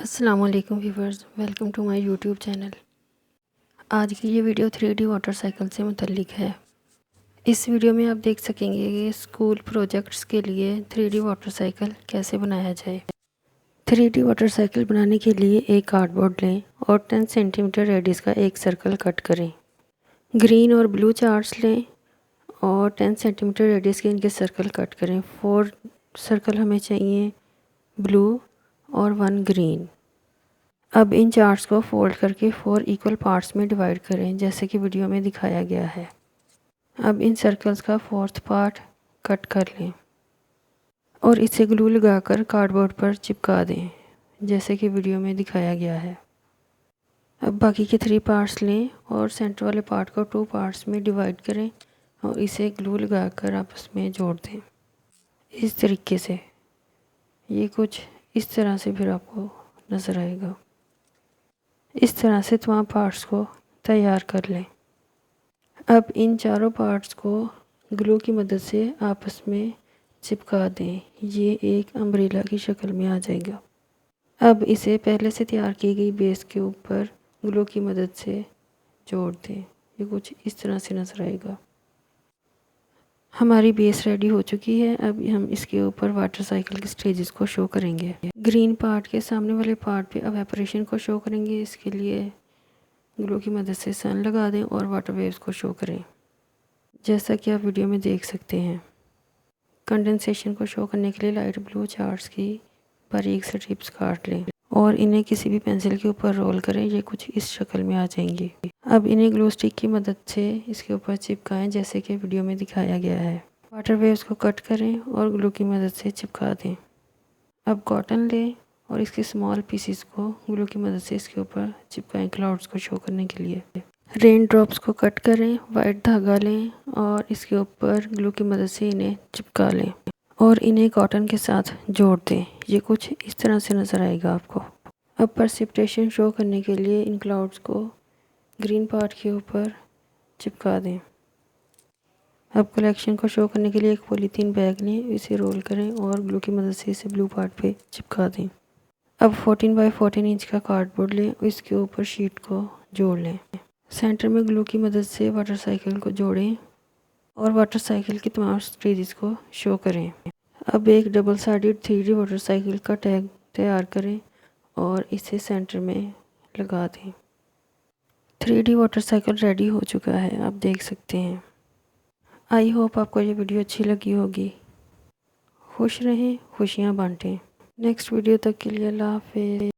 अस्सलाम वालेकुम viewers, welcome to my YouTube channel. आज की ये वीडियो 3D वाटर साइकिल से मुतल्लिक है। इस वीडियो में आप देख सकेंगे कि स्कूल प्रोजेक्ट्स के लिए 3D वाटर साइकिल कैसे बनाया जाए। 3D वाटर साइकिल बनाने के लिए एक कार्डबोर्ड लें और 10 सेंटीमीटर रेडियस का एक सर्कल कट करें। ग्रीन और ब्लू चार्ट्स लें और 10 सेंटीमीटर रेडियस के इनके सर्कल कट करें। 4 सर्कल हमें चाहिए ब्लू और 1 ग्रीन। अब इन चार्ट्स को फोल्ड करके 4 इक्वल पार्ट्स में डिवाइड करें, जैसे कि वीडियो में दिखाया गया है। अब इन सर्कल्स का 4th पार्ट कट कर लें और इसे ग्लू लगाकर कार्डबोर्ड पर चिपका दें, जैसे कि वीडियो में दिखाया गया है। अब बाकी के 3 पार्ट्स लें और सेंटर वाले पार्ट को 2 पार्ट्स में डिवाइड करें और इसे ग्लू लगाकर आपस में जोड़ दें। इस तरीके से ये कुछ इस तरह से फिर आपको नज़र आएगा। इस तरह से तमाम पार्ट्स को तैयार कर लें। अब इन चारों पार्ट्स को ग्लू की मदद से आपस में चिपका दें। ये एक अम्ब्रेला की शक्ल में आ जाएगा। अब इसे पहले से तैयार की गई बेस के ऊपर ग्लू की मदद से जोड़ दें। ये कुछ इस तरह से नज़र आएगा। हमारी बेस रेडी हो चुकी है। अब हम इसके ऊपर वाटर साइकिल के स्टेजेस को शो करेंगे। ग्रीन पार्ट के सामने वाले पार्ट पे एवापोरेशन को शो करेंगे। इसके लिए ग्लू की मदद से सन लगा दें और वाटर वेव्स को शो करें, जैसा कि आप वीडियो में देख सकते हैं। कंडेंसेशन को शो करने के लिए लाइट ब्लू चार्ट्स की बारीक से स्ट्रिप्स काट लें और इन्हें किसी भी पेंसिल के ऊपर रोल करें। ये कुछ इस शक्ल में आ जाएंगी। अब इन्हें ग्लू स्टिक की मदद से इसके ऊपर चिपकाएं, जैसे कि वीडियो में दिखाया गया है। वाटर वेव्स को कट करें और ग्लू की मदद से चिपका दें। अब कॉटन लें और इसके स्मॉल पीसीस को ग्लू की मदद से इसके ऊपर चिपकाएं, क्लाउड्स को शो करने के लिए। रेन ड्रॉप्स को कट करें, वाइट धागा लें और इसके ऊपर ग्लू की मदद से इन्हें चिपका लें और इन्हें कॉटन के साथ जोड़ दें। ये कुछ इस तरह से नज़र आएगा आपको। अब प्रेसिपिटेशन शो करने के लिए इन क्लाउड्स को ग्रीन पार्ट के ऊपर चिपका दें। अब कलेक्शन को शो करने के लिए एक पॉलीथीन बैग लें, इसे रोल करें और ग्लू की मदद से इसे ब्लू पार्ट पे चिपका दें। अब 14 बाई 14 इंच का कार्डबोर्ड लें और इसके ऊपर शीट को जोड़ लें। सेंटर में ग्लू की मदद से वाटर साइकिल को जोड़ें और वाटर साइकिल की तमाम स्टेजेस को शो करें। अब एक double sided 3D water cycle का टैग तैयार करें और इसे सेंटर में लगा दें। 3D वाटर साइकिल रेडी हो चुका है, आप देख सकते हैं। आई होप आपको ये वीडियो अच्छी लगी होगी। खुश रहें, खुशियाँ बांटें। नेक्स्ट वीडियो तक के लिए अल्लाह हाफ़िज़।